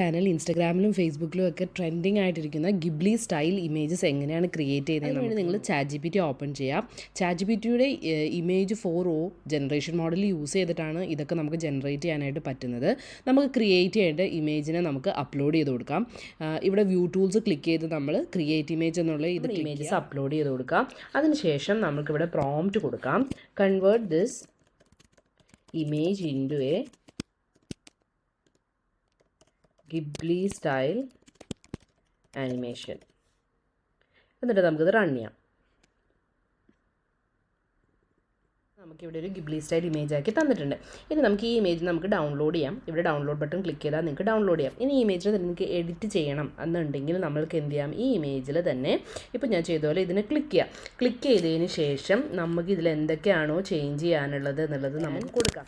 Channel ഇൻസ്റ്റാഗ്രാമിലും ഫേസ്ബുക്കിലും ഒക്കെ ട്രെൻഡിങ് ആയിട്ടിരിക്കുന്ന ഗിബ്ലി സ്റ്റൈൽ ഇമേജസ് എങ്ങനെയാണ് ക്രിയേറ്റ് ചെയ്യുന്നത് വേണ്ടി നിങ്ങൾ ChatGPT ഓപ്പൺ ചെയ്യാം. ChatGPTയുടെ image 4o generation model use ചെയ്തിട്ടാണ് ഇതൊക്കെ നമുക്ക് ജനറേറ്റ് ചെയ്യാനായിട്ട് പറ്റുന്നത്. നമുക്ക് ക്രിയേറ്റ് ചെയ്യേണ്ട ഇമേജിനെ നമുക്ക് അപ്ലോഡ് ചെയ്ത് കൊടുക്കാം. ഇവിടെ വ്യൂ ടൂൾസ് ക്ലിക്ക് ചെയ്ത് നമ്മൾ ക്രിയേറ്റ് ഇമേജ് എന്നുള്ള ഇത് ഇമേജസ് അപ്ലോഡ് ചെയ്ത് കൊടുക്കാം. അതിനുശേഷം നമുക്കിവിടെ പ്രോംപ്റ്റ് കൊടുക്കാം. Convert this image into A Ghibli style animation. എന്നിട്ട് നമുക്കിത് റൺ ചെയ്യാം. നമുക്കിവിടെ ഒരു ഗിബ്ലി സ്റ്റൈൽ ഇമേജ് ആക്കി തന്നിട്ടുണ്ട്. ഇനി നമുക്ക് ഈ ഇമേജ് നമുക്ക് ഡൗൺലോഡ് ചെയ്യാം. ഇവിടെ ഡൗൺലോഡ് ബട്ടൺ ക്ലിക്ക് ചെയ്താൽ നിങ്ങൾക്ക് ഡൗൺലോഡ് ചെയ്യാം. ഇനി ഈ ഇമേജിൽ നിങ്ങൾക്ക് എഡിറ്റ് ചെയ്യണം എന്നുണ്ടെങ്കിൽ നമ്മൾക്ക് എന്ത് ചെയ്യാം, ഈ ഇമേജിൽ തന്നെ ഇപ്പോൾ ഞാൻ ചെയ്ത പോലെ ഇതിനെ ക്ലിക്ക് ചെയ്യാം. ക്ലിക്ക് ചെയ്തതിന് ശേഷം നമുക്ക് ഇതിൽ എന്തൊക്കെയാണോ ചേഞ്ച് ചെയ്യാനുള്ളത് എന്നുള്ളത് നമുക്ക് കൊടുക്കാം.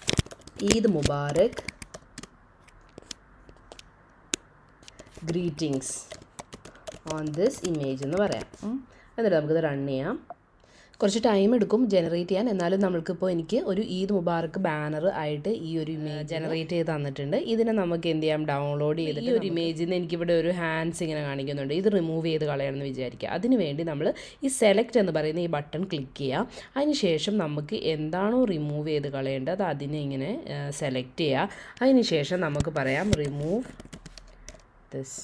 Eid Mubarak, greetings on this image എന്ന് പറയാം. എന്നിട്ട് നമുക്കിത് റൺ ചെയ്യാം. കുറച്ച് ടൈം എടുക്കും ജനറേറ്റ് ചെയ്യാൻ, എന്നാലും നമ്മൾക്കിപ്പോൾ എനിക്ക് ഒരു ഈദ് മുബാറക്ക് ബാനർ ആയിട്ട് ഈ ഒരു ഇമേജ് ജനറേറ്റ് ചെയ്ത് തന്നിട്ടുണ്ട്. ഇതിനെ നമുക്ക് എന്ത് ചെയ്യാം, ഡൗൺലോഡ് ചെയ്തിട്ട് ഈ ഒരു ഇമേജിൽ നിന്ന് എനിക്കിവിടെ ഒരു ഹാൻഡ്സ് ഇങ്ങനെ കാണിക്കുന്നുണ്ട്. ഇത് റിമൂവ് ചെയ്ത് കളയണമെന്ന് വിചാരിക്കുക. അതിന് വേണ്ടി നമ്മൾ ഈ സെലക്ട് എന്ന് പറയുന്ന ഈ ബട്ടൺ ക്ലിക്ക് ചെയ്യുക. അതിനുശേഷം നമുക്ക് എന്താണോ റിമൂവ് ചെയ്ത് കളയേണ്ടത് അതിനെ ഇങ്ങനെ സെലക്ട് ചെയ്യുക. അതിനുശേഷം നമുക്ക് പറയാം റിമൂവ് ദിസ്.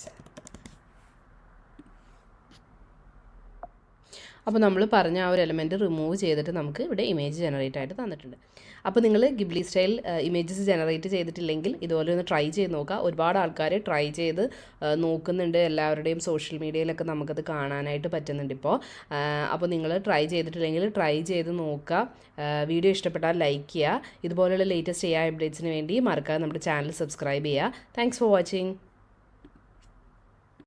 അപ്പോൾ നമ്മൾ പറഞ്ഞ ആ ഒരു എലമെൻറ്റ് റിമൂവ് ചെയ്തിട്ട് നമുക്ക് ഇവിടെ ഇമേജ് ജനറേറ്റ് ആയിട്ട് തന്നിട്ടുണ്ട്. അപ്പോൾ നിങ്ങൾ ഗിബ്ലി സ്റ്റൈൽ ഇമേജസ് ജനറേറ്റ് ചെയ്തിട്ടില്ലെങ്കിൽ ഇതുപോലെ ഒന്ന് ട്രൈ ചെയ്ത് നോക്കുക. ഒരുപാട് ആൾക്കാർ ട്രൈ ചെയ്ത് നോക്കുന്നുണ്ട്. എല്ലാവരുടെയും സോഷ്യൽ മീഡിയയിലൊക്കെ നമുക്കത് കാണാനായിട്ട് പറ്റുന്നുണ്ട് ഇപ്പോൾ. അപ്പോൾ നിങ്ങൾ ട്രൈ ചെയ്തിട്ടില്ലെങ്കിൽ ട്രൈ ചെയ്ത് നോക്കുക. വീഡിയോ ഇഷ്ടപ്പെട്ടാൽ ലൈക്ക് ചെയ്യുക. ഇതുപോലെയുള്ള ലേറ്റസ്റ്റ് AI അപ്ഡേറ്റ്സിന് വേണ്ടി മറക്കാതെ നമ്മുടെ ചാനൽ സബ്സ്ക്രൈബ് ചെയ്യുക. Thanks for watching.